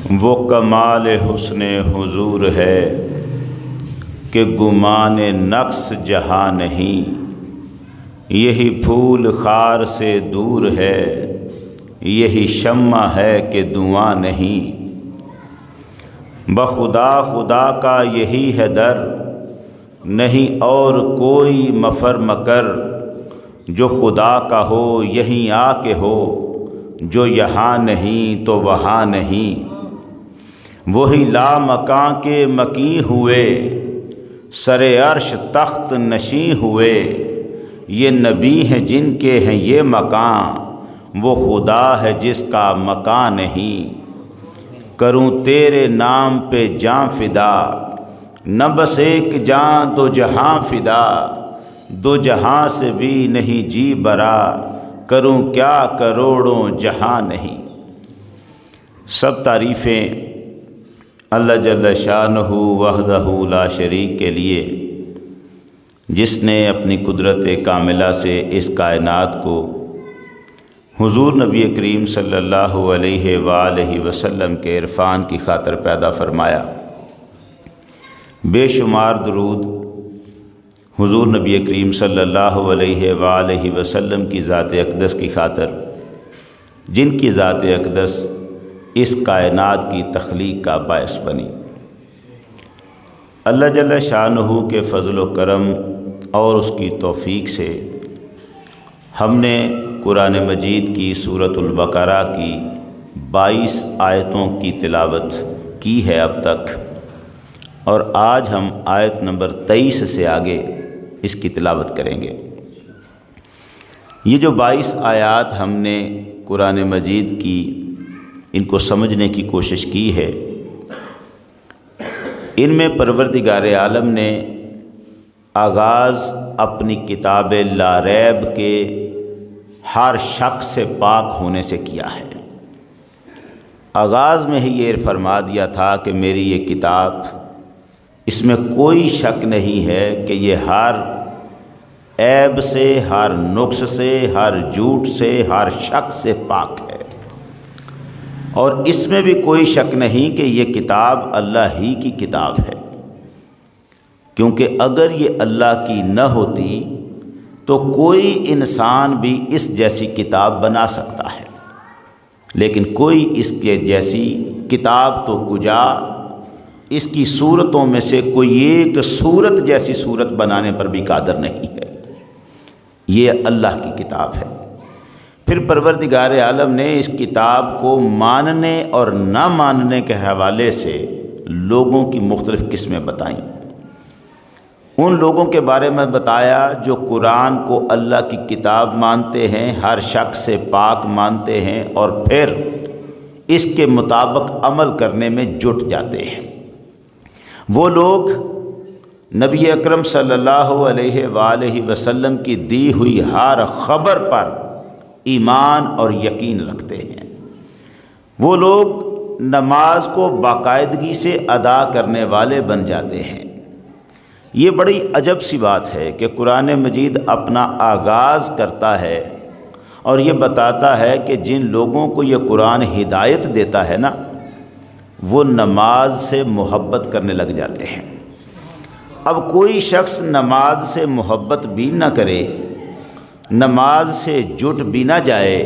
وہ کمال حسن حضور ہے کہ گمان نقص جہاں نہیں، یہی پھول خار سے دور ہے، یہی شمع ہے کہ دھواں نہیں۔ بخدا خدا کا یہی ہے در، نہیں اور کوئی مفر مکر۔ جو خدا کا ہو یہیں آ کے ہو، جو یہاں نہیں تو وہاں نہیں۔ وہی لامکاں کے مکیں ہوئے، سر عرش تخت نشیں ہوئے۔ یہ نبی ہیں جن کے ہیں یہ مکان، وہ خدا ہے جس کا مکان نہیں۔ کروں تیرے نام پہ جاں فدا، نہ بس ایک جاں دو جہاں فدا۔ دو جہاں سے بھی نہیں جی برا، کروں کیا کروڑوں جہاں نہیں۔ سب تعریفیں اللہ جل شانہ وحدہ لا شریک کے لیے، جس نے اپنی قدرت کاملہ سے اس کائنات کو حضور نبی کریم صلی اللہ علیہ وآلہ وسلم کے عرفان کی خاطر پیدا فرمایا۔ بے شمار درود حضور نبی کریم صلی اللہ علیہ وآلہ وسلم کی ذات اقدس کی خاطر، جن کی ذات اقدس اس کائنات کی تخلیق کا باعث بنی۔ اللہ جل شانہ کے فضل و کرم اور اس کی توفیق سے ہم نے قرآن مجید کی سورۃ البقرہ کی 22 آیتوں کی تلاوت کی ہے اب تک، اور آج ہم آیت نمبر 23 سے آگے اس کی تلاوت کریں گے۔ یہ جو 22 آیات ہم نے قرآن مجید کی ان کو سمجھنے کی کوشش کی ہے، ان میں پروردگار عالم نے آغاز اپنی کتاب لا ریب کے ہر شک سے پاک ہونے سے کیا ہے۔ آغاز میں ہی یہ فرما دیا تھا کہ میری یہ کتاب، اس میں کوئی شک نہیں ہے کہ یہ ہر عیب سے، ہر نقص سے، ہر جھوٹ سے، ہر شک سے پاک ہے۔ اور اس میں بھی کوئی شک نہیں کہ یہ کتاب اللہ ہی کی کتاب ہے، کیونکہ اگر یہ اللہ کی نہ ہوتی تو کوئی انسان بھی اس جیسی کتاب بنا سکتا ہے، لیکن کوئی اس کے جیسی کتاب تو کجا، اس کی صورتوں میں سے کوئی ایک صورت جیسی صورت بنانے پر بھی قادر نہیں ہے۔ یہ اللہ کی کتاب ہے۔ پھر پروردگار عالم نے اس کتاب کو ماننے اور نہ ماننے کے حوالے سے لوگوں کی مختلف قسمیں بتائیں۔ ان لوگوں کے بارے میں بتایا جو قرآن کو اللہ کی کتاب مانتے ہیں، ہر شک سے پاک مانتے ہیں، اور پھر اس کے مطابق عمل کرنے میں جٹ جاتے ہیں۔ وہ لوگ نبی اکرم صلی اللہ علیہ وآلہ وسلم کی دی ہوئی ہر خبر پر ایمان اور یقین رکھتے ہیں۔ وہ لوگ نماز کو باقاعدگی سے ادا کرنے والے بن جاتے ہیں۔ یہ بڑی عجب سی بات ہے کہ قرآن مجید اپنا آغاز کرتا ہے اور یہ بتاتا ہے کہ جن لوگوں کو یہ قرآن ہدایت دیتا ہے نا، وہ نماز سے محبت کرنے لگ جاتے ہیں۔ اب کوئی شخص نماز سے محبت بھی نہ کرے، نماز سے جٹ بھی نہ جائے،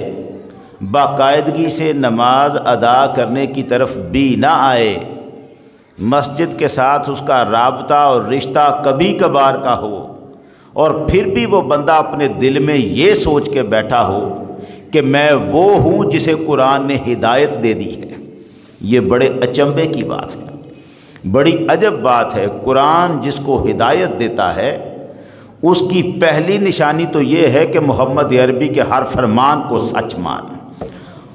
باقاعدگی سے نماز ادا کرنے کی طرف بھی نہ آئے، مسجد کے ساتھ اس کا رابطہ اور رشتہ کبھی کبھار کا ہو، اور پھر بھی وہ بندہ اپنے دل میں یہ سوچ کے بیٹھا ہو کہ میں وہ ہوں جسے قرآن نے ہدایت دے دی ہے، یہ بڑے اچنبے کی بات ہے، بڑی عجب بات ہے۔ قرآن جس کو ہدایت دیتا ہے، اس کی پہلی نشانی تو یہ ہے کہ محمد عربی کے ہر فرمان کو سچ مان،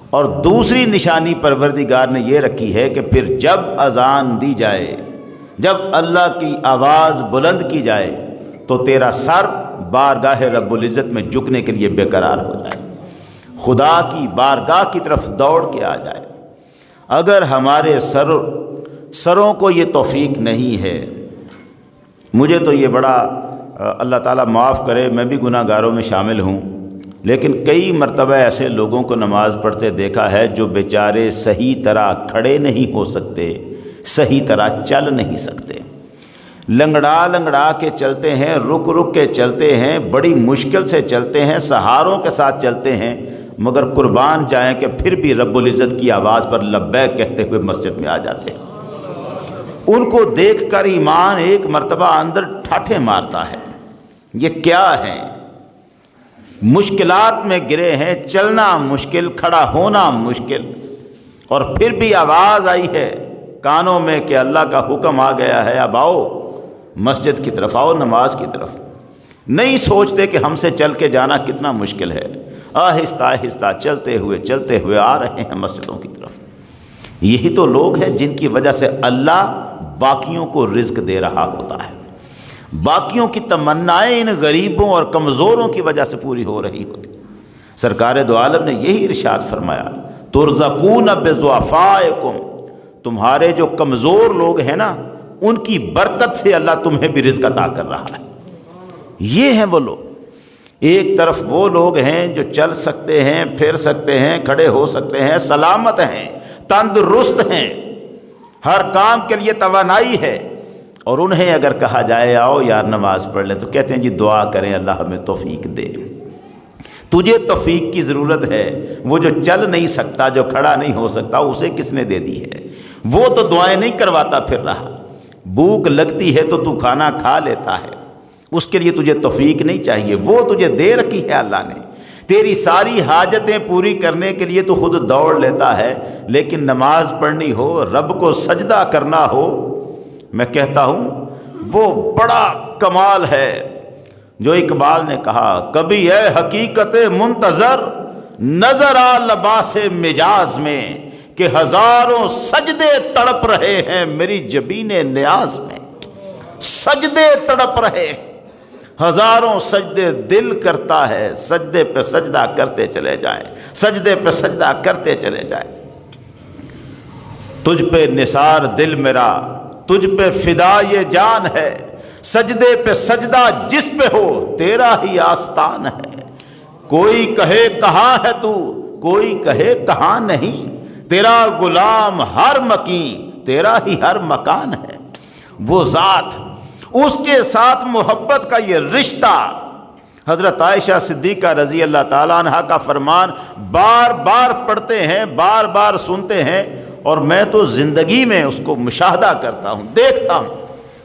اور دوسری نشانی پروردگار نے یہ رکھی ہے کہ پھر جب اذان دی جائے، جب اللہ کی آواز بلند کی جائے، تو تیرا سر بارگاہ رب العزت میں جھکنے کے لیے بے قرار ہو جائے، خدا کی بارگاہ کی طرف دوڑ کے آ جائے۔ اگر ہمارے سروں کو یہ توفیق نہیں ہے، مجھے تو یہ بڑا اللہ تعالیٰ معاف کرے، میں بھی گناہ گاروں میں شامل ہوں، لیکن کئی مرتبہ ایسے لوگوں کو نماز پڑھتے دیکھا ہے جو بیچارے صحیح طرح کھڑے نہیں ہو سکتے، صحیح طرح چل نہیں سکتے، لنگڑا لنگڑا کے چلتے ہیں، رک رک کے چلتے ہیں، بڑی مشکل سے چلتے ہیں، سہاروں کے ساتھ چلتے ہیں، مگر قربان جائیں کہ پھر بھی رب العزت کی آواز پر لبیک کہتے ہوئے مسجد میں آ جاتے ہیں۔ ان کو دیکھ کر ایمان ایک مرتبہ اندر ٹھاٹھے مارتا ہے، یہ کیا ہے؟ مشکلات میں گرے ہیں، چلنا مشکل، کھڑا ہونا مشکل، اور پھر بھی آواز آئی ہے کانوں میں کہ اللہ کا حکم آ گیا ہے، اب آؤ مسجد کی طرف، آؤ نماز کی طرف۔ نہیں سوچتے کہ ہم سے چل کے جانا کتنا مشکل ہے، آہستہ آہستہ چلتے ہوئے آ رہے ہیں مسجدوں کی طرف۔ یہی تو لوگ ہیں جن کی وجہ سے اللہ باقیوں کو رزق دے رہا ہوتا ہے، باقیوں کی تمنائیں ان غریبوں اور کمزوروں کی وجہ سے پوری ہو رہی ہوتی۔ سرکار دو عالم نے یہی ارشاد فرمایا، ترزقون بضعفائکم، تمہارے جو کمزور لوگ ہیں نا ان کی برکت سے اللہ تمہیں بھی رزق عطا کر رہا ہے۔ یہ ہیں وہ لوگ، ایک طرف وہ لوگ ہیں جو چل سکتے ہیں، پھر سکتے ہیں، کھڑے ہو سکتے ہیں، سلامت ہیں، تندرست ہیں، ہر کام کے لیے توانائی ہے، اور انہیں اگر کہا جائے آؤ یار نماز پڑھ لیں تو کہتے ہیں جی دعا کریں اللہ ہمیں توفیق دے۔ تجھے توفیق کی ضرورت ہے، وہ جو چل نہیں سکتا، جو کھڑا نہیں ہو سکتا، اسے کس نے دے دی ہے؟ وہ تو دعائیں نہیں کرواتا پھر رہا، بھوک لگتی ہے تو تو کھانا کھا لیتا ہے، اس کے لیے تجھے توفیق نہیں چاہیے، وہ تجھے دے رکھی ہے اللہ نے، تیری ساری حاجتیں پوری کرنے کے لیے تو خود دوڑ لیتا ہے، لیکن نماز پڑھنی ہو، رب کو سجدہ کرنا ہو، میں کہتا ہوں وہ بڑا کمال ہے جو اقبال نے کہا، کبھی ہے حقیقت منتظر نظر آ لباس مجاز میں، کہ ہزاروں سجدے تڑپ رہے ہیں میری جبین نیاز میں، سجدے تڑپ رہے، ہزاروں سجدے دل کرتا ہے، سجدے پہ سجدہ کرتے چلے جائیں، سجدے پہ سجدہ کرتے چلے جائیں۔ تجھ پہ نثار دل میرا، تجھ پہ فدا یہ جان ہے، سجدے پہ سجدہ جس پہ ہو تیرا ہی آستان ہے، کوئی کہے کہاں ہے تو، کوئی کہے کہاں نہیں، تیرا غلام ہر مکین، تیرا ہی ہر مکان ہے۔ وہ ذات، اس کے ساتھ محبت کا یہ رشتہ، حضرت عائشہ صدیقہ رضی اللہ تعالیٰ عنہ کا فرمان بار بار پڑھتے ہیں، بار بار سنتے ہیں، اور میں تو زندگی میں اس کو مشاہدہ کرتا ہوں، دیکھتا ہوں،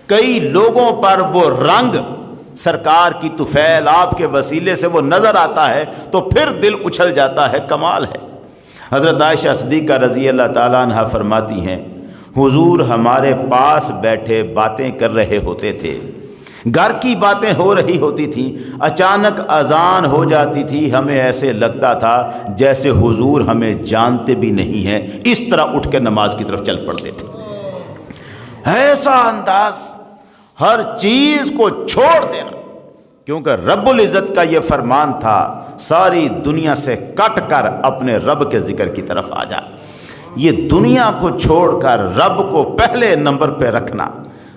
کئی لوگوں پر وہ رنگ سرکار کی طفیل آپ کے وسیلے سے وہ نظر آتا ہے تو پھر دل اچھل جاتا ہے، کمال ہے۔ حضرت عائشہ صدیقہ رضی اللہ تعالیٰ عنہ فرماتی ہیں، حضور ہمارے پاس بیٹھے باتیں کر رہے ہوتے تھے، گھر کی باتیں ہو رہی ہوتی تھیں، اچانک اذان ہو جاتی تھی، ہمیں ایسے لگتا تھا جیسے حضور ہمیں جانتے بھی نہیں ہیں، اس طرح اٹھ کے نماز کی طرف چل پڑتے تھے۔ ایسا انداز، ہر چیز کو چھوڑ دینا، کیونکہ رب العزت کا یہ فرمان تھا، ساری دنیا سے کٹ کر اپنے رب کے ذکر کی طرف آ جا۔ یہ دنیا کو چھوڑ کر رب کو پہلے نمبر پہ رکھنا،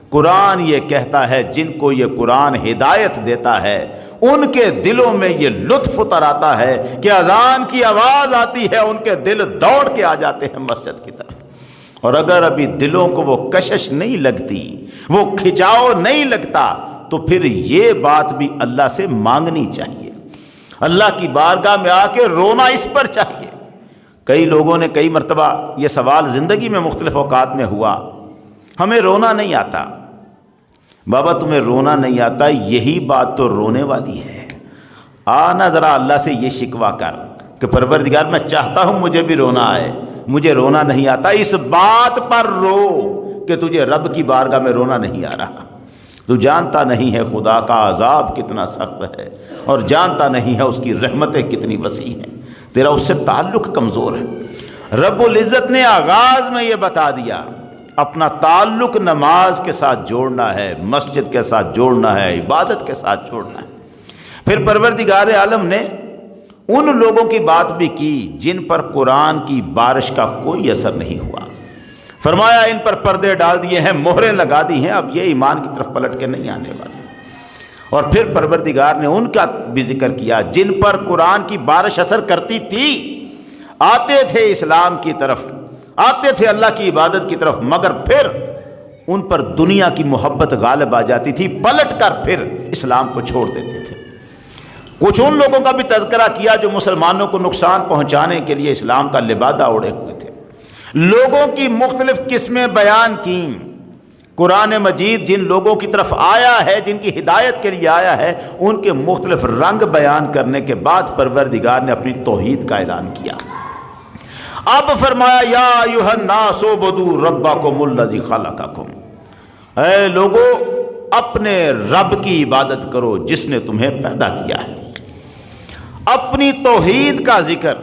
قرآن یہ کہتا ہے جن کو یہ قرآن ہدایت دیتا ہے ان کے دلوں میں یہ لطف اتر آتا ہے کہ اذان کی آواز آتی ہے ان کے دل دوڑ کے آ جاتے ہیں مسجد کی طرف۔ اور اگر ابھی دلوں کو وہ کشش نہیں لگتی، وہ کھچاؤ نہیں لگتا، تو پھر یہ بات بھی اللہ سے مانگنی چاہیے، اللہ کی بارگاہ میں آ کے رونا اس پر چاہیے۔ کئی لوگوں نے کئی مرتبہ یہ سوال زندگی میں مختلف اوقات میں ہوا، ہمیں رونا نہیں آتا۔ بابا تمہیں رونا نہیں آتا، یہی بات تو رونے والی ہے۔ آنا ذرا اللہ سے یہ شکوہ کر کہ پروردگار میں چاہتا ہوں مجھے بھی رونا آئے، مجھے رونا نہیں آتا، اس بات پر رو کہ تجھے رب کی بارگاہ میں رونا نہیں آ رہا۔ تو جانتا نہیں ہے خدا کا عذاب کتنا سخت ہے، اور جانتا نہیں ہے اس کی رحمتیں کتنی وسیع ہیں، تیرا اس سے تعلق کمزور ہے۔ رب العزت نے آغاز میں یہ بتا دیا، اپنا تعلق نماز کے ساتھ جوڑنا ہے، مسجد کے ساتھ جوڑنا ہے، عبادت کے ساتھ جوڑنا ہے۔ پھر پروردگار عالم نے ان لوگوں کی بات بھی کی جن پر قرآن کی بارش کا کوئی اثر نہیں ہوا، فرمایا ان پر پردے ڈال دیے ہیں، مہریں لگا دی ہیں، اب یہ ایمان کی طرف پلٹ کے نہیں آنے والے۔ اور پھر پروردگار نے ان کا بھی ذکر کیا جن پر قرآن کی بارش اثر کرتی تھی، آتے تھے اسلام کی طرف، آتے تھے اللہ کی عبادت کی طرف، مگر پھر ان پر دنیا کی محبت غالب آ جاتی تھی، پلٹ کر پھر اسلام کو چھوڑ دیتے تھے۔ کچھ ان لوگوں کا بھی تذکرہ کیا جو مسلمانوں کو نقصان پہنچانے کے لیے اسلام کا لبادہ اوڑے ہوئے تھے۔ لوگوں کی مختلف قسمیں بیان کیں۔ قرآن مجید جن لوگوں کی طرف آیا ہے، جن کی ہدایت کے لیے آیا ہے، ان کے مختلف رنگ بیان کرنے کے بعد پروردگار نے اپنی توحید کا اعلان کیا۔ اب فرمایا یا ایھا الناس اعبدوا ربکم الذی خلقکم، اے لوگو اپنے رب کی عبادت کرو جس نے تمہیں پیدا کیا ہے۔ اپنی توحید کا ذکر،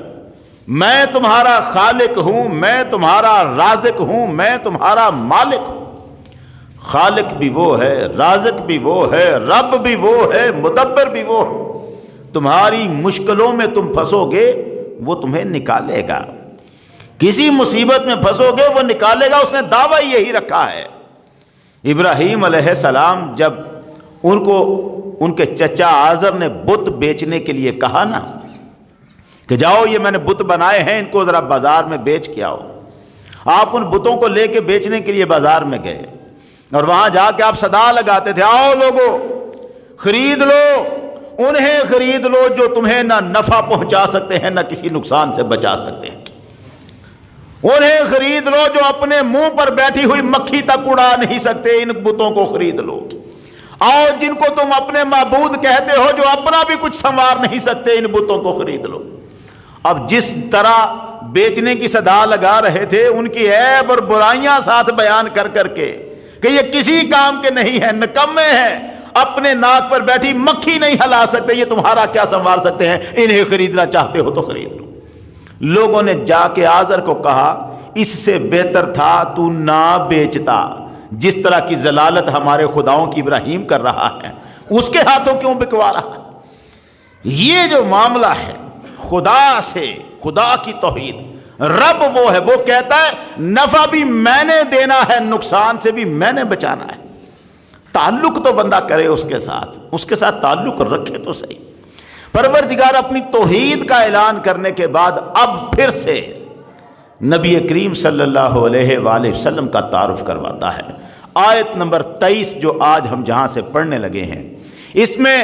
میں تمہارا خالق ہوں، میں تمہارا رازق ہوں، میں تمہارا مالک ہوں۔ خالق بھی وہ ہے، رازق بھی وہ ہے، رب بھی وہ ہے، مدبر بھی وہ ہے۔ تمہاری مشکلوں میں تم پھنسو گے وہ تمہیں نکالے گا، کسی مصیبت میں پھنسو گے وہ نکالے گا، اس نے دعویٰ یہی رکھا ہے۔ ابراہیم علیہ السلام جب ان کو ان کے چچا آزر نے بت بیچنے کے لیے کہا نا کہ جاؤ یہ میں نے بت بنائے ہیں ان کو ذرا بازار میں بیچ کے آؤ، آپ ان بتوں کو لے کے بیچنے کے لیے بازار میں گئے اور وہاں جا کے آپ صدا لگاتے تھے آؤ لوگو خرید لو، انہیں خرید لو جو تمہیں نہ نفع پہنچا سکتے ہیں نہ کسی نقصان سے بچا سکتے ہیں، انہیں خرید لو جو اپنے منہ پر بیٹھی ہوئی مکھی تک اڑا نہیں سکتے، ان بتوں کو خرید لو۔ آؤ جن کو تم اپنے معبود کہتے ہو جو اپنا بھی کچھ سنوار نہیں سکتے، ان بتوں کو خرید لو۔ اب جس طرح بیچنے کی صدا لگا رہے تھے، ان کی عیب اور برائیاں ساتھ بیان کر کر کے کہ یہ کسی کام کے نہیں ہیں، نکمے ہیں، اپنے ناک پر بیٹھی مکھی نہیں ہلا سکتے، یہ تمہارا کیا سنوار سکتے ہیں، انہیں خریدنا چاہتے ہو تو خرید لو۔ لوگوں نے جا کے آزر کو کہا اس سے بہتر تھا تو نہ بیچتا، جس طرح کی ضلالت ہمارے خداؤں کی ابراہیم کر رہا ہے اس کے ہاتھوں کیوں بکوا رہا ہے۔ یہ جو معاملہ ہے خدا سے، خدا کی توحید، رب وہ ہے، وہ کہتا ہے نفع بھی میں نے دینا ہے، نقصان سے بھی میں نے بچانا ہے۔ تعلق تو بندہ کرے اس کے ساتھ تعلق رکھے تو صحیح۔ پروردگار اپنی توحید کا اعلان کرنے کے بعد اب پھر سے نبی کریم صلی اللہ علیہ وآلہ وسلم کا تعارف کرواتا ہے۔ آیت نمبر 23 جو آج ہم جہاں سے پڑھنے لگے ہیں، اس میں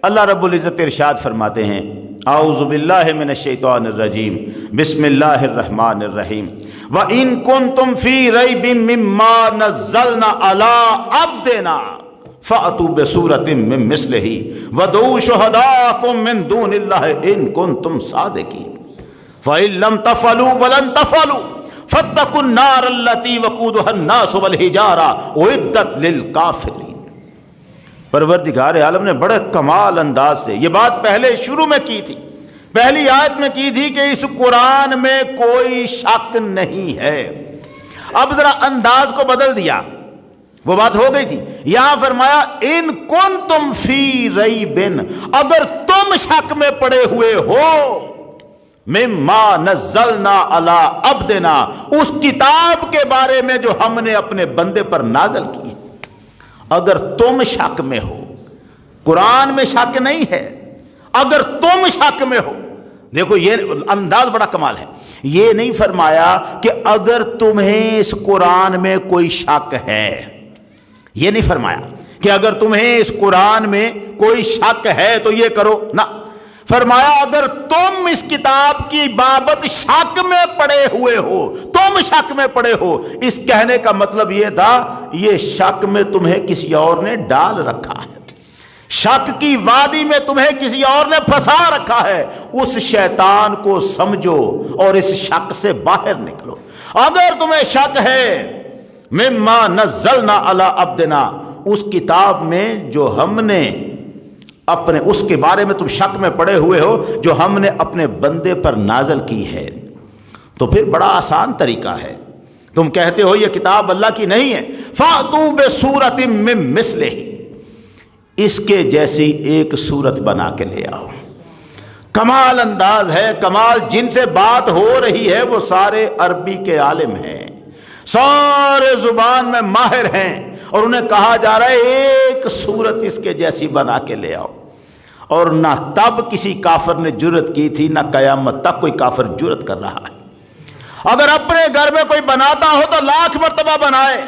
اللہ رب العزت ارشاد فرماتے ہیں اعوذ باللہ من الشیطان الرجیم بسم اللہ الرحمن الرحیم وَإِن كُنتُمْ فِي رَيْبٍ مِّمَّا نَزَّلْنَا عَلَىٰ عَبْدِنَا فَأْتُوا بِسُورَةٍ مِّن مِّثْلِهِ وَادْعُوا شُهَدَاءَكُم مِّن دُونِ اللَّهِ إِن كُنتُمْ صَادِقِينَ فَإِن لَّمْ تَفْعَلُوا وَلَن تَفْعَلُوا فَاتَّقُوا النَّارَ الَّتِي وَقُودُهَا النَّاسُ وَالْحِجَارَةُ أُعِدَّتْ لِلْكَافِرِينَ۔ پروردگار عالم نے بڑے کمال انداز سے یہ بات پہلے شروع میں کی تھی، پہلی آیت میں کی تھی کہ اس قرآن میں کوئی شک نہیں ہے۔ اب ذرا انداز کو بدل دیا، وہ بات ہو گئی تھی، یہاں فرمایا ان کنتم فی ریب، اگر تم شک میں پڑے ہوئے ہو، مما نزلنا علی عبدنا، اس کتاب کے بارے میں جو ہم نے اپنے بندے پر نازل کی، اگر تم شک میں ہو، قرآن میں شک نہیں ہے، اگر تم شک میں ہو، دیکھو یہ انداز بڑا کمال ہے، یہ نہیں فرمایا کہ اگر تمہیں اس قرآن میں کوئی شک ہے، یہ نہیں فرمایا کہ اگر تمہیں اس قرآن میں کوئی شک ہے تو یہ کرو، نہ، فرمایا اگر تم اس کتاب کی بابت شک میں پڑے ہوئے ہو، تم شک میں پڑے ہو، اس کہنے کا مطلب یہ تھا یہ شک میں تمہیں کسی اور نے ڈال رکھا ہے، شک کی وادی میں تمہیں کسی اور نے پھنسا رکھا ہے، اس شیطان کو سمجھو اور اس شک سے باہر نکلو۔ اگر تمہیں شک ہے مما نزلنا علی عبدنا، اس کتاب میں جو ہم نے اپنے، اس کے بارے میں تم شک میں پڑے ہوئے ہو جو ہم نے اپنے بندے پر نازل کی ہے، تو پھر بڑا آسان طریقہ ہے، تم کہتے ہو یہ کتاب اللہ کی نہیں ہے، فَأْتُوا بِسُورَةٍ مِّن مِّثْلِهِ، اس کے جیسی ایک صورت بنا کے لے آؤ۔ کمال انداز ہے، کمال، جن سے بات ہو رہی ہے وہ سارے عربی کے عالم ہیں، سارے زبان میں ماہر ہیں، اور انہیں کہا جا رہا ہے ایک صورت اس کے جیسی بنا کے لے آؤ، اور نہ تب کسی کافر نے جرت کی تھی، نہ قیامت تک کوئی کافر جرت کر رہا ہے۔ اگر اپنے گھر میں کوئی بناتا ہو تو لاکھ مرتبہ بنائے،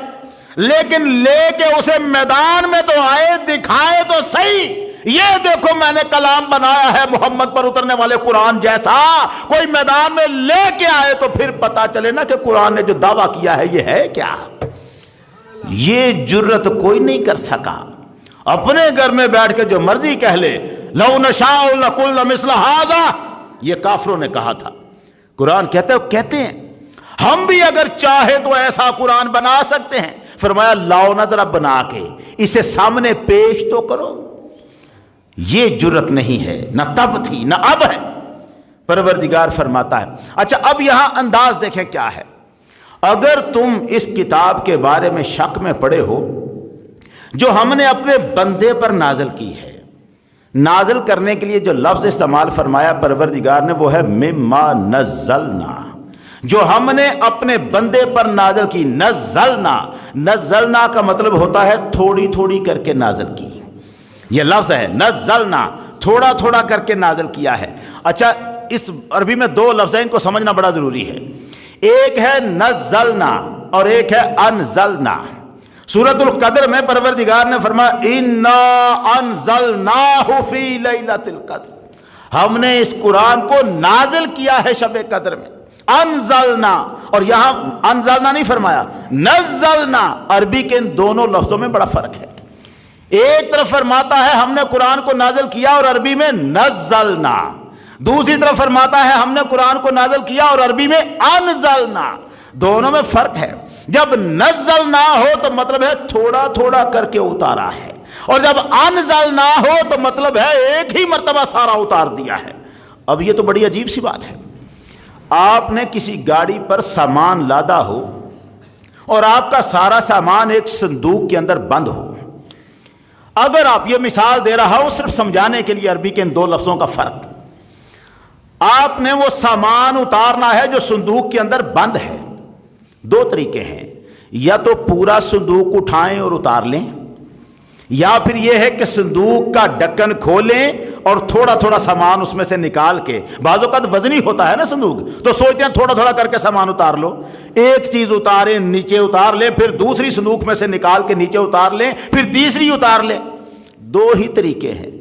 لیکن لے کے اسے میدان میں تو آئے، دکھائے تو صحیح، یہ دیکھو میں نے کلام بنایا ہے محمد پر اترنے والے قرآن جیسا، کوئی میدان میں لے کے آئے تو پھر پتا چلے نا کہ قرآن نے جو دعویٰ کیا ہے یہ ہے کیا۔ یہ جرت کوئی نہیں کر سکا۔ اپنے گھر میں بیٹھ کے جو مرضی کہہ لے، لو نشاء لقلنا مثل ھذا، یہ کافروں نے کہا تھا۔ قرآن کہتے ہیں ہم بھی اگر چاہے تو ایسا قرآن بنا سکتے ہیں۔ فرمایا لاؤ نا ذرا بنا کے اسے سامنے پیش تو کرو۔ یہ جرت نہیں ہے، نہ تب تھی نہ اب ہے۔ پروردگار فرماتا ہے، اچھا اب یہاں انداز دیکھیں کیا ہے۔ اگر تم اس کتاب کے بارے میں شک میں پڑے ہو جو ہم نے اپنے بندے پر نازل کی ہے، نازل کرنے کے لیے جو لفظ استعمال فرمایا پروردگار نے وہ ہے مما نزلنا، جو ہم نے اپنے بندے پر نازل کی۔ نزلنا کا مطلب ہوتا ہے تھوڑی تھوڑی کر کے نازل کی، یہ لفظ ہے نزلنا، تھوڑا تھوڑا کر کے نازل کیا ہے۔ اچھا اس عربی میں دو لفظ ہیں، ان کو سمجھنا بڑا ضروری ہے، ایک ہے نزلنا اور ایک ہے انزلنا۔ سورۃ القدر میں پروردگار نے فرمایا انا انزلناہ فی لیلۃ القدر، ہم نے اس قرآن کو نازل کیا ہے شب قدر میں۔ انزلنا، اور یہاں انزلنا نہیں فرمایا، نزلنا۔ عربی کے ان دونوں لفظوں میں بڑا فرق ہے۔ ایک طرف فرماتا ہے ہم نے قرآن کو نازل کیا اور عربی میں نزلنا، دوسری طرف فرماتا ہے ہم نے قرآن کو نازل کیا اور عربی میں انزلنا، دونوں میں فرق ہے۔ جب نزلنا ہو تو مطلب ہے تھوڑا تھوڑا کر کے اتارا ہے، اور جب انزلنا ہو تو مطلب ہے ایک ہی مرتبہ سارا اتار دیا ہے۔ اب یہ تو بڑی عجیب سی بات ہے، آپ نے کسی گاڑی پر سامان لادا ہو اور آپ کا سارا سامان ایک صندوق کے اندر بند ہو۔ اگر آپ، یہ مثال دے رہا ہوں صرف سمجھانے کے لیے عربی کے ان دو لفظوں کا فرق، آپ نے وہ سامان اتارنا ہے جو صندوق کے اندر بند ہے، دو طریقے ہیں، یا تو پورا صندوق اٹھائیں اور اتار لیں، یا پھر یہ ہے کہ صندوق کا ڈھکن کھولیں اور تھوڑا تھوڑا سامان اس میں سے نکال کے، بعض اوقات وزنی ہوتا ہے نا صندوق، تو سوچتے ہیں تھوڑا تھوڑا کر کے سامان اتار لو، ایک چیز اتاریں نیچے اتار لیں، پھر دوسری صندوق میں سے نکال کے نیچے اتار لیں، پھر تیسری اتار لیں، دو ہی طریقے ہیں۔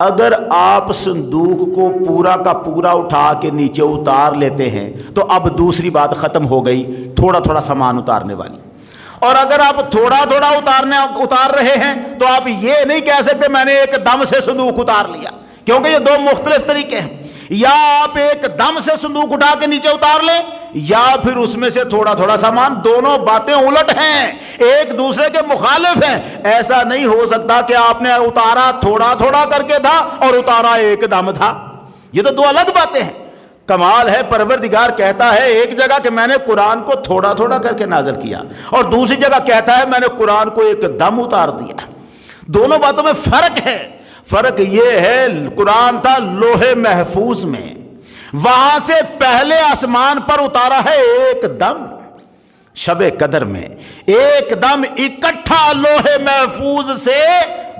اگر آپ صندوق کو پورا کا پورا اٹھا کے نیچے اتار لیتے ہیں تو اب دوسری بات ختم ہو گئی، تھوڑا تھوڑا سامان اتارنے والی۔ اور اگر آپ تھوڑا تھوڑا اتار رہے ہیں تو آپ یہ نہیں کہہ سکتے میں نے ایک دم سے صندوق اتار لیا، کیونکہ یہ دو مختلف طریقے ہیں۔ یا آپ ایک دم سے صندوق اٹھا کے نیچے اتار لیں، یا پھر اس میں سے تھوڑا تھوڑا سامان، دونوں باتیں الٹ ہیں، ایک دوسرے کے مخالف ہیں۔ ایسا نہیں ہو سکتا کہ آپ نے اتارا تھوڑا تھوڑا کر کے تھا اور اتارا ایک دم تھا، یہ تو دو الگ باتیں ہیں۔ کمال ہے، پروردگار کہتا ہے ایک جگہ کہ میں نے قرآن کو تھوڑا تھوڑا کر کے نازل کیا، اور دوسری جگہ کہتا ہے میں نے قرآن کو ایک دم اتار دیا۔ دونوں باتوں میں فرق ہے۔ فرق یہ ہے قرآن تھا لوح محفوظ میں، وہاں سے پہلے آسمان پر اتارا ہے ایک دم، شب قدر میں ایک دم اکٹھا لوح محفوظ سے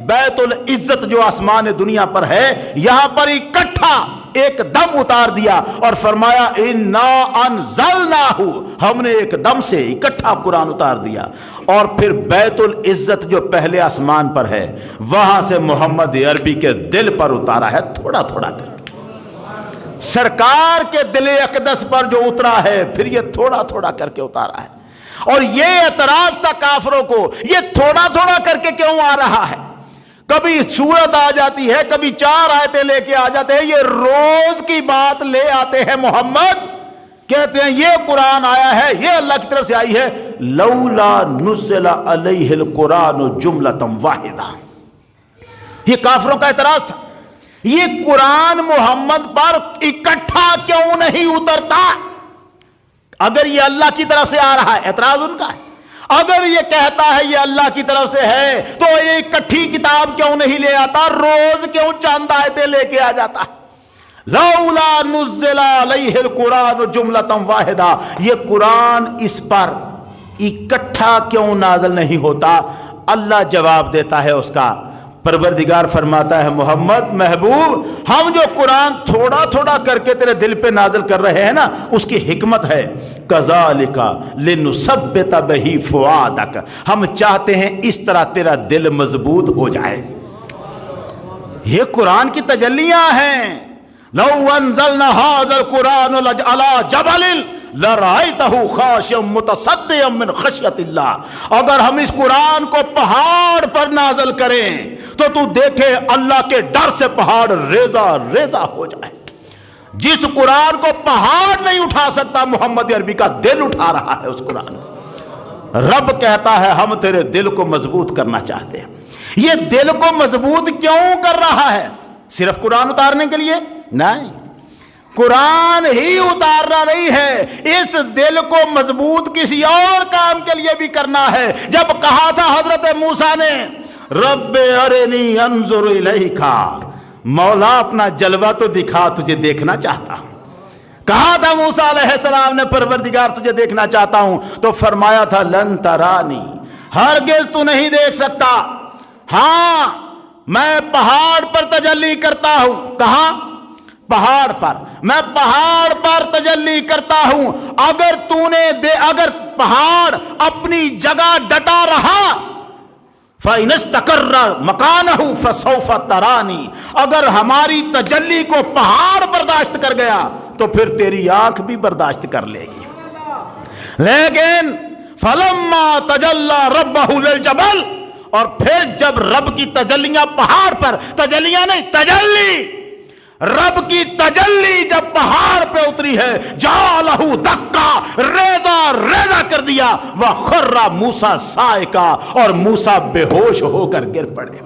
بیت العزت جو آسمان دنیا پر ہے یہاں پر اکٹھا ایک دم اتار دیا، اور فرمایا انا انزلناہ، ہم نے ایک دم سے اکٹھا قرآن اتار دیا، اور پھر بیت العزت جو پہلے آسمان پر ہے وہاں سے محمد عربی کے دل پر اتارا ہے تھوڑا تھوڑا کر۔ سرکار کے دل اقدس پر جو اترا ہے پھر یہ تھوڑا تھوڑا کر کے اتارا ہے۔ اور یہ اعتراض تھا کافروں کو، یہ تھوڑا تھوڑا کر کے کیوں آ رہا ہے؟ کبھی سورت آ جاتی ہے، کبھی 4 آیتیں لے کے آ جاتے ہیں، یہ روز کی بات لے آتے ہیں محمد، کہتے ہیں یہ قرآن آیا ہے، یہ اللہ کی طرف سے آئی ہے، لولا نزل علیہ القرآن جملۃ واحدہ، یہ کافروں کا اعتراض تھا، یہ قرآن محمد پر اکٹھا کیوں نہیں اترتا؟ اگر یہ اللہ کی طرف سے آ رہا ہے، اعتراض ان کا ہے، اگر یہ کہتا ہے یہ اللہ کی طرف سے ہے تو یہ اکٹھی کتاب کیوں نہیں لے آتا، روز کیوں چند آیتیں لے کے آ جاتا؟ لولا نزل علیہ القرآن جملۃ واحدہ، یہ قرآن اس پر اکٹھا کیوں نازل نہیں ہوتا؟ اللہ جواب دیتا ہے اس کا، پروردگار فرماتا ہے محمد محبوب ہم جو قرآن تھوڑا تھوڑا کر کے تیرے دل پہ نازل کر رہے ہیں نا، اس کی حکمت ہے کذالک لنثبت بہ فؤادک، ہم چاہتے ہیں اس طرح تیرا دل مضبوط ہو جائے۔ یہ قرآن کی تجلیاں ہیں۔ لو انزلنا هذا القرآن على جبل لرأيته خاشعا متصدعا من خشیۃ اللہ، اگر ہم اس قرآن کو پہاڑ پر نازل کریں تو تو دیکھے اللہ کے ڈر سے پہاڑ ریزہ ریزہ ہو جائے۔ جس قرآن کو پہاڑ نہیں اٹھا سکتا، محمد عربی کا دل اٹھا رہا ہے اس قرآن کو۔ رب کہتا ہے ہم تیرے دل کو مضبوط کرنا چاہتے ہیں۔ یہ دل کو مضبوط کیوں کر رہا ہے؟ صرف قرآن اتارنے کے لیے نہیں، قرآن ہی اتارنا نہیں ہے، اس دل کو مضبوط کسی اور کام کے لیے بھی کرنا ہے۔ جب کہا تھا حضرت موسیٰ نے رب ارنی انظر الیک، مولا اپنا جلوہ تو دکھا، تجھے دیکھنا چاہتا ہوں۔ کہا تھا موسیٰ علیہ السلام نے پروردگار تجھے دیکھنا چاہتا ہوں، تو فرمایا تھا لن ترانی، ہرگز تو نہیں دیکھ سکتا، ہاں میں پہاڑ پر تجلی کرتا ہوں۔ کہاں؟ پہاڑ پر، میں پہاڑ پر تجلی کرتا ہوں، اگر پہاڑ اپنی جگہ ڈٹا رہا فَإِنِ اسْتَقَرَّ مَكَانَهُ فَسَوْفَ تَرَانِي، اگر ہماری تجلی کو پہاڑ برداشت کر گیا تو پھر تیری آنکھ بھی برداشت کر لے گی۔ لیکن فَلَمَّا تَجَلَّى رَبَّهُ لِلْجَبَلِ، اور پھر جب رب کی تجلیاں پہاڑ پر، تجلیاں نہیں تجلی، رب کی تجلی جب پہاڑ پہ اتری ہے جعلہ دکا، ریزہ ریزہ کر دیا، وخر موسیٰ صاعقا، اور موسیٰ بے ہوش ہو کر گر پڑے۔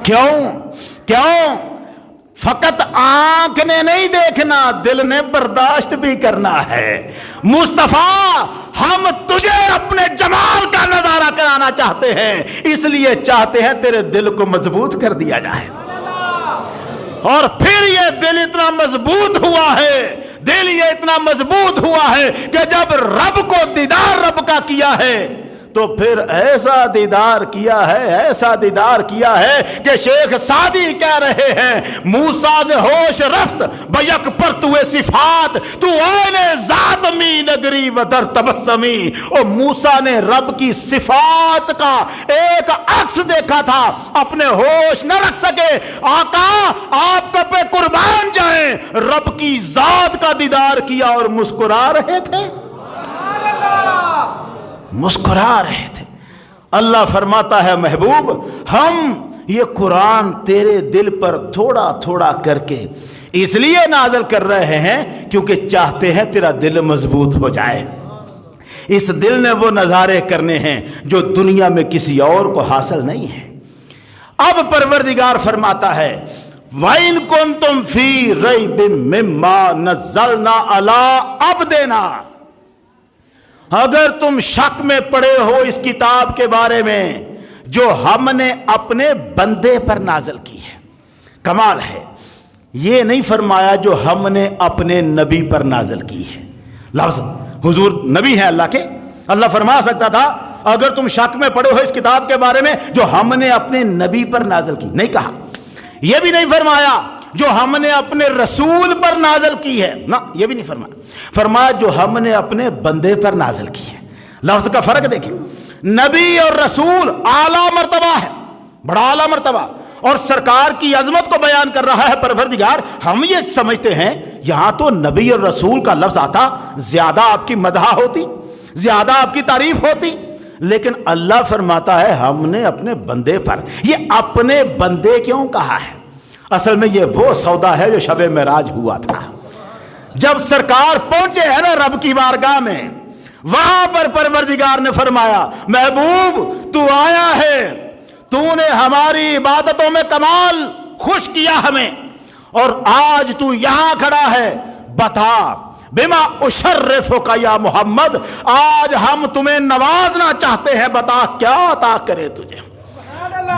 کیوں؟ فقط آنکھ نے نہیں دیکھنا، دل نے برداشت بھی کرنا ہے۔ مصطفیٰ ہم تجھے اپنے جمال کا نظارہ کرانا چاہتے ہیں، اس لیے چاہتے ہیں تیرے دل کو مضبوط کر دیا جائے۔ اور پھر یہ دل اتنا مضبوط ہوا ہے، دل یہ اتنا مضبوط ہوا ہے کہ جب رب کو دیدار رب کا کیا ہے تو پھر ایسا دیدار کیا ہے کہ شیخ سعدی کہہ رہے ہیں موسیٰ ز ہوش رفت بیک پرتوے صفات، تو عین ذات می نگری و در تبسمی۔ اور موسیٰ نے رب کی صفات کا ایک عکس دیکھا تھا، اپنے ہوش نہ رکھ سکے۔ آقا آپ کا پہ قربان جائیں، رب کی ذات کا دیدار کیا اور مسکرا رہے تھے، مسکرا رہے تھے۔ اللہ فرماتا ہے محبوب ہم یہ قرآن تیرے دل پر تھوڑا تھوڑا کر کے اس لیے نازل کر رہے ہیں کیونکہ چاہتے ہیں تیرا دل مضبوط ہو جائے۔ اس دل نے وہ نظارے کرنے ہیں جو دنیا میں کسی اور کو حاصل نہیں ہے۔ اب پروردگار فرماتا ہے وَإِن كُنتُمْ فِي رَيْبٍ مِّمَّا نَزَّلْنَا عَلَىٰ عَبْدِنَا، اگر تم شک میں پڑے ہو اس کتاب کے بارے میں جو ہم نے اپنے بندے پر نازل کی ہے۔ کمال ہے، یہ نہیں فرمایا جو ہم نے اپنے نبی پر نازل کی ہے۔ لفظ حضور نبی ہیں اللہ کے، اللہ فرما سکتا تھا اگر تم شک میں پڑے ہو اس کتاب کے بارے میں جو ہم نے اپنے نبی پر نازل کی، نہیں کہا۔ یہ بھی نہیں فرمایا جو ہم نے اپنے رسول پر نازل کی ہے، نہ یہ بھی نہیں فرمایا۔ فرمایا جو ہم نے اپنے بندے پر نازل کی ہے۔ لفظ کا فرق دیکھیں، نبی اور رسول اعلیٰ مرتبہ ہے، بڑا اعلیٰ مرتبہ، اور سرکار کی عظمت کو بیان کر رہا ہے پروردگار۔ ہم یہ سمجھتے ہیں یہاں تو نبی اور رسول کا لفظ آتا زیادہ آپ کی مدح ہوتی، زیادہ آپ کی تعریف ہوتی، لیکن اللہ فرماتا ہے ہم نے اپنے بندے پر۔ یہ اپنے بندے کیوں کہا ہے؟ اصل میں یہ وہ سودا ہے جو شب معراج ہوا تھا، جب سرکار پہنچے ہیں نا رب کی بارگاہ میں، وہاں پر پروردگار نے فرمایا محبوب تو آیا ہے، تو نے ہماری عبادتوں میں کمال خوش کیا ہمیں، اور آج تو یہاں کھڑا ہے، بتا بما اشرفک یا محمد، آج ہم تمہیں نوازنا چاہتے ہیں، بتا کیا عطا کرے تجھے۔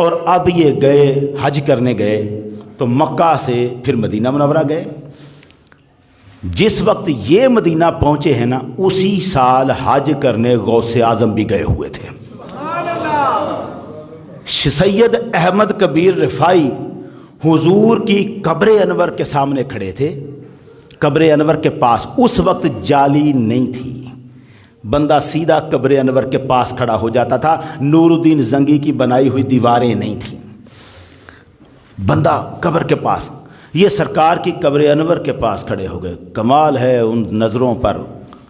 اور اب یہ گئے حج کرنے گئے تو مکہ سے پھر مدینہ منورہ گئے. جس وقت یہ مدینہ پہنچے ہیں نا اسی سال حج کرنے غوث اعظم بھی گئے ہوئے تھے. سید احمد کبیر رفاعی حضور کی قبر انور کے سامنے کھڑے تھے. قبر انور کے پاس اس وقت جالی نہیں تھی, بندہ سیدھا قبر انور کے پاس کھڑا ہو جاتا تھا. نور الدین زنگی کی بنائی ہوئی دیواریں نہیں تھیں. بندہ قبر کے پاس, یہ سرکار کی قبر انور کے پاس کھڑے ہو گئے. کمال ہے ان نظروں پر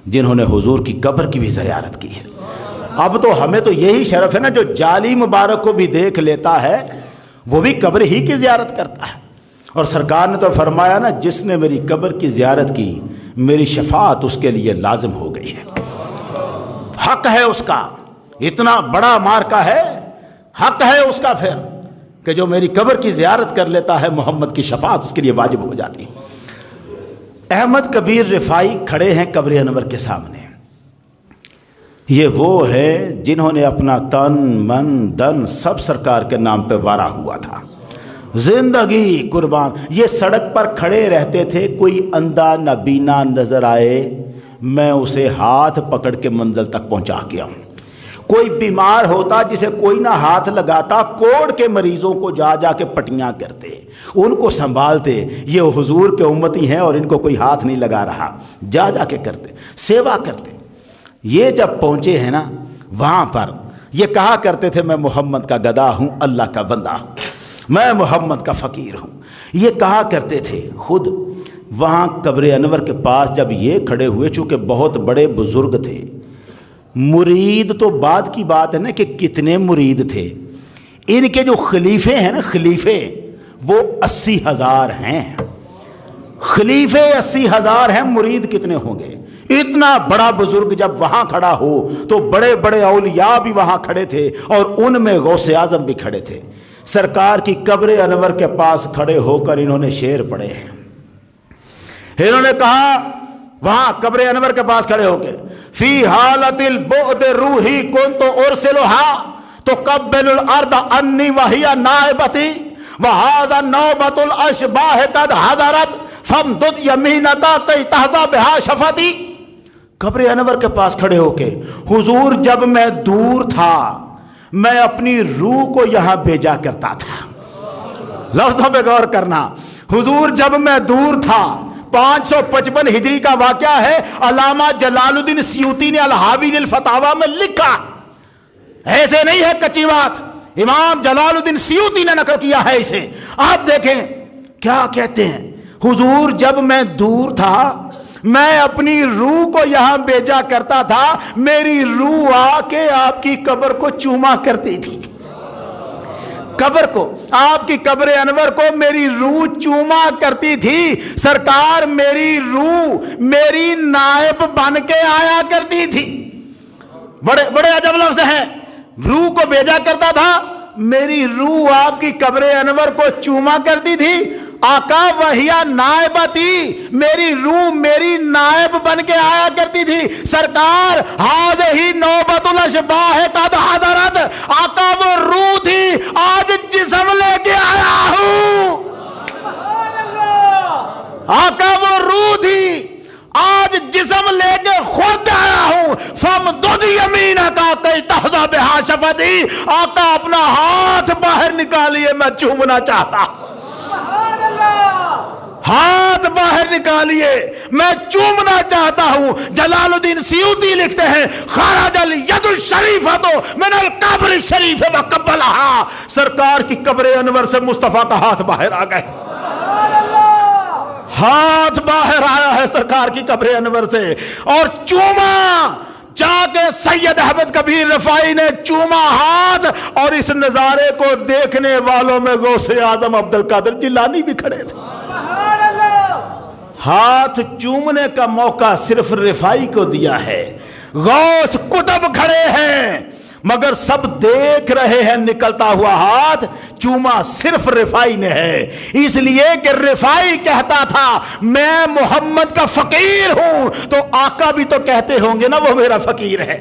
جنہوں نے حضور کی قبر کی بھی زیارت کی ہے. اب تو ہمیں تو یہی شرف ہے نا, جو جالی مبارک کو بھی دیکھ لیتا ہے وہ بھی قبر ہی کی زیارت کرتا ہے. اور سرکار نے تو فرمایا نا, جس نے میری قبر کی زیارت کی میری شفاعت اس کے لیے لازم ہو گئی ہے. حق ہے اس کا, اتنا بڑا مارکا ہے, حق ہے اس کا پھر کہ جو میری قبر کی زیارت کر لیتا ہے محمد کی شفاعت اس کے لیے واجب ہو جاتی. احمد کبیر رفاعی کھڑے ہیں قبر انور کے سامنے. یہ وہ ہیں جنہوں نے اپنا تن من دن سب سرکار کے نام پہ وارا ہوا تھا, زندگی قربان. یہ سڑک پر کھڑے رہتے تھے, کوئی اندھا نابینا نظر آئے میں اسے ہاتھ پکڑ کے منزل تک پہنچا کے آؤں. کوئی بیمار ہوتا جسے کوئی نہ ہاتھ لگاتا, کوڑ کے مریضوں کو جا جا کے پٹیاں کرتے, ان کو سنبھالتے. یہ حضور کے امتی ہیں اور ان کو کوئی ہاتھ نہیں لگا رہا, جا جا کے کرتے, سیوا کرتے. یہ جب پہنچے ہیں نا وہاں پر یہ کہا کرتے تھے میں محمد کا گدا ہوں, اللہ کا بندہ ہوں, میں محمد کا فقیر ہوں. یہ کہا کرتے تھے خود. وہاں قبر انور کے پاس جب یہ کھڑے ہوئے, چونکہ بہت بڑے بزرگ تھے, مرید تو بعد کی بات ہے نا کہ کتنے مرید تھے. ان کے جو خلیفے ہیں نا, خلیفے وہ 80,000 ہیں. خلیفے 80,000 ہیں, مرید کتنے ہوں گے؟ اتنا بڑا بزرگ جب وہاں کھڑا ہو تو بڑے بڑے اولیاء بھی وہاں کھڑے تھے اور ان میں غوث اعظم بھی کھڑے تھے. سرکار کی قبر انور کے پاس کھڑے ہو کر انہوں نے شعر پڑھے ہیں. انہوں نے کہا وہاں قبر انور کے پاس کھڑے ہو کے, فی حالت البعد روحی کنت ارسلها تقبل الارض انی وہی نائبتی وہذا نوبت الاشباح قد حضرت فامدد یمینک کی تحظی بہا شفتی. قبر انور کے پاس کھڑے ہو کے, حضور جب میں دور تھا میں اپنی روح کو یہاں بھیجا کرتا تھا. لفظوں پہ غور کرنا, حضور جب میں دور تھا. 555 ہجری کا واقعہ ہے. علامہ جلال الدین سیوطی نے الحاوی الفتاوی میں لکھا, ایسے نہیں ہے کچی بات, امام جلال الدین سیوطی نے نقل کیا ہے اسے. آپ دیکھیں کیا کہتے ہیں, حضور جب میں دور تھا میں اپنی روح کو یہاں بھیجا کرتا تھا, میری روح آ کے آپ کی قبر کو چوما کرتی تھی. قبر کو, آپ کی قبر انور کو میری روح چوما کرتی تھی. سرکار میری روح میری نائب بن کے آیا کرتی تھی. بڑے بڑے عجب لفظ ہیں. روح کو بھیجا کرتا تھا, میری روح آپ کی قبر انور کو چوما کرتی تھی. آقا وہیا نائبتی, میری روح میری نائب بن کے آیا کرتی تھی. سرکار ہذہ نوبت الاشباح قد حضرت, آقا وہ روح تھی آج جسم لے کے آیا ہوں. آقا وہ روح تھی آج جسم لے کے خود آیا ہوں. فامدد یمینک کی تحظی بہا شفتی, آقا اپنا ہاتھ باہر نکالیے میں چومنا چاہتا ہوں. ہاتھ باہر نکالیے میں چومنا چاہتا ہوں. جلال الدین سیوطی لکھتے ہیں خرج الید الشریفۃ من القبر الشریف وقبلها, سرکار کی قبر انور سے مصطفیٰ کا ہاتھ باہر آ گئے. ہاتھ باہر آیا ہے سرکار کی قبر انور سے اور چوما. جا کے سید احمد کبیر رفاعی نے چوما ہاتھ, اور اس نظارے کو دیکھنے والوں میں غوث اعظم عبد القادر جیلانی بھی کھڑے تھے. ہاتھ چومنے کا موقع صرف رفاعی کو دیا ہے. غوث کتب کھڑے ہیں مگر سب دیکھ رہے ہیں نکلتا ہوا ہاتھ. چوما صرف رفاعی نے ہے, اس لیے کہ رفاعی کہتا تھا میں محمد کا فقیر ہوں, تو آقا بھی تو کہتے ہوں گے نا وہ میرا فقیر ہے.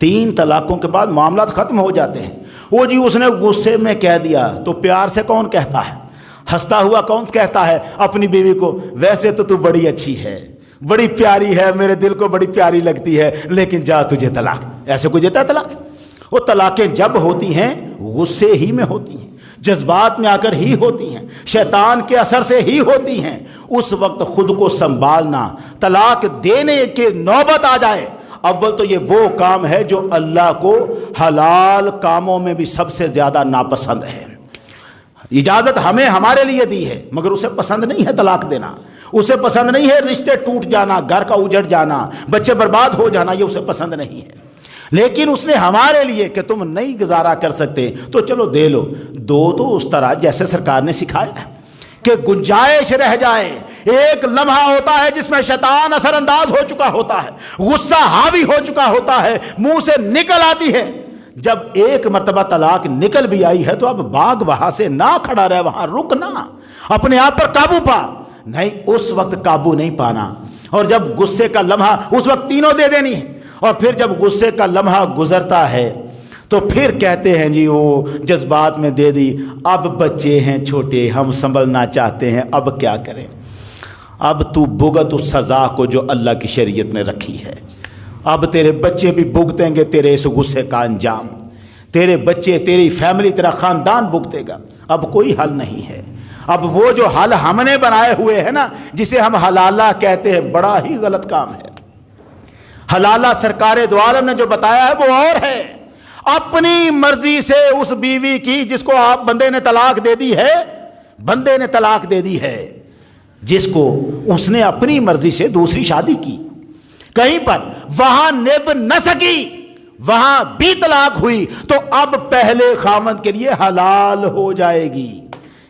3 طلاقوں کے بعد معاملات ختم ہو جاتے ہیں۔ وہ جی اس نے غصے میں کہہ دیا تو پیار سے کون کہتا ہے؟ ہنستا ہوا کون کہتا ہے اپنی بیوی کو ویسے تو بڑی اچھی ہے، بڑی پیاری ہے، میرے دل کو بڑی پیاری لگتی ہے، لیکن جا تجھے طلاق۔ ایسے کوئی دیتا ہے طلاق؟ وہ طلاقیں جب ہوتی ہیں غصے ہی میں ہوتی ہیں، جذبات میں آ کر ہی ہوتی ہیں، شیطان کے اثر سے ہی ہوتی ہیں۔ اس وقت خود کو سنبھالنا، طلاق دینے کے نوبت آ جائے، اول تو یہ وہ کام ہے جو اللہ کو حلال کاموں میں بھی سب سے زیادہ ناپسند ہے۔ اجازت ہمیں ہمارے لیے دی ہے، مگر اسے پسند نہیں ہے طلاق دینا، اسے پسند نہیں ہے رشتے ٹوٹ جانا، گھر کا اجڑ جانا، بچے برباد ہو جانا، یہ اسے پسند نہیں ہے۔ لیکن اس نے ہمارے لیے کہ تم نہیں گزارا کر سکتے تو چلو دے لو، دو اس طرح جیسے سرکار نے سکھایا ہے کہ گنجائش رہ جائے۔ ایک لمحہ ہوتا ہے جس میں شیطان اثر انداز ہو چکا ہوتا ہے، غصہ حاوی ہو چکا ہوتا ہے، منہ سے نکل آتی ہے۔ جب ایک مرتبہ طلاق نکل بھی آئی ہے تو اب باغ وہاں سے نہ کھڑا رہے، وہاں رکنا، اپنے آپ پر قابو پا۔ نہیں، اس وقت قابو نہیں پانا، اور جب غصے کا لمحہ، اس وقت تینوں دے دینی ہے، اور پھر جب غصے کا لمحہ گزرتا ہے تو پھر کہتے ہیں جی وہ جذبات میں دے دی، اب بچے ہیں چھوٹے، ہم سنبھلنا چاہتے ہیں، اب کیا کریں؟ اب تو بھگت اس سزا کو جو اللہ کی شریعت نے رکھی ہے۔ اب تیرے بچے بھی بھگتیں گے تیرے اس غصے کا انجام، تیرے بچے، تیری فیملی، تیرا خاندان بھگتے گا۔ اب کوئی حل نہیں ہے۔ اب وہ جو حل ہم نے بنائے ہوئے ہیں نا، جسے ہم حلالہ کہتے ہیں، بڑا ہی غلط کام ہے۔ حلالہ سرکار دو عالم نے جو بتایا ہے وہ اور ہے، اپنی مرضی سے اس بیوی کی جس کو آپ بندے نے طلاق دے دی ہے، بندے نے طلاق دے دی ہے، جس کو اس نے اپنی مرضی سے دوسری شادی کی، کہیں پر وہاں نبھ نہ سکی، وہاں بھی طلاق ہوئی، تو اب پہلے خامند کے لیے حلال ہو جائے گی۔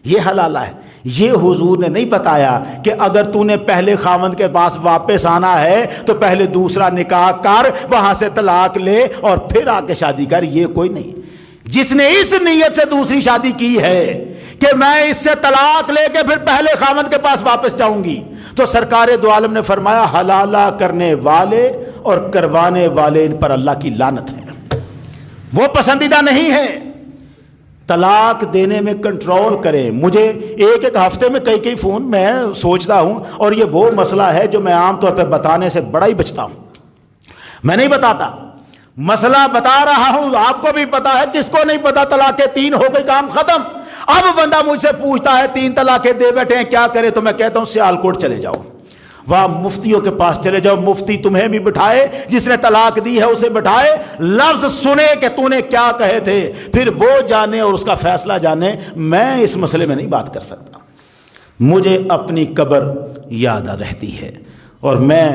یہ حلالہ ہے۔ یہ حضور نے نہیں بتایا کہ اگر تو نے پہلے خامند کے پاس واپس آنا ہے تو پہلے دوسرا نکاح کر، وہاں سے طلاق لے اور پھر آ کے شادی کر۔ یہ کوئی نہیں۔ جس نے اس نیت سے دوسری شادی کی ہے کہ میں اس سے طلاق لے کے پھر پہلے خامند کے پاس واپس جاؤں گی، تو سرکار دو عالم نے فرمایا حلالہ کرنے والے اور کروانے والے ان پر اللہ کی لعنت ہے، وہ پسندیدہ نہیں ہے۔ طلاق دینے میں کنٹرول کریں۔ مجھے ایک ہفتے میں کئی فون میں سوچتا ہوں، اور یہ وہ مسئلہ ہے جو میں عام طور پہ بتانے سے بڑا ہی بچتا ہوں۔ میں نہیں بتاتا، مسئلہ بتا رہا ہوں، آپ کو بھی پتا ہے، کس کو نہیں پتا؟ طلاقیں 3 ہو گئی، کام ختم۔ اب بندہ مجھ سے پوچھتا ہے 3 طلاقیں دے بیٹھے ہیں، کیا کرے؟ تو میں کہتا ہوں سیالکوٹ چلے جاؤ، وہاں مفتیوں کے پاس چلے جاؤ، مفتی تمہیں بھی بٹھائے، جس نے طلاق دی ہے اسے بٹھائے، لفظ سنے کہ تو نے کیا کہے تھے، پھر وہ جانے اور اس کا فیصلہ جانے۔ میں اس مسئلے میں نہیں بات کر سکتا، مجھے اپنی قبر یاد رہتی ہے، اور میں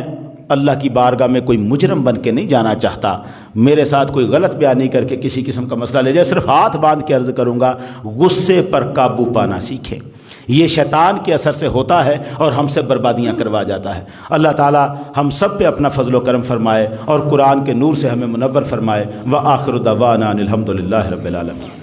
اللہ کی بارگاہ میں کوئی مجرم بن کے نہیں جانا چاہتا۔ میرے ساتھ کوئی غلط بیانی کر کے کسی قسم کا مسئلہ لے جائے، صرف ہاتھ باندھ کے عرض کروں گا، غصے پر قابو پانا سیکھیں۔ یہ شیطان کے اثر سے ہوتا ہے اور ہم سے بربادیاں کروا جاتا ہے۔ اللہ تعالی ہم سب پہ اپنا فضل و کرم فرمائے اور قرآن کے نور سے ہمیں منور فرمائے۔ وآخر دعوانا الحمد للہ رب العالمین۔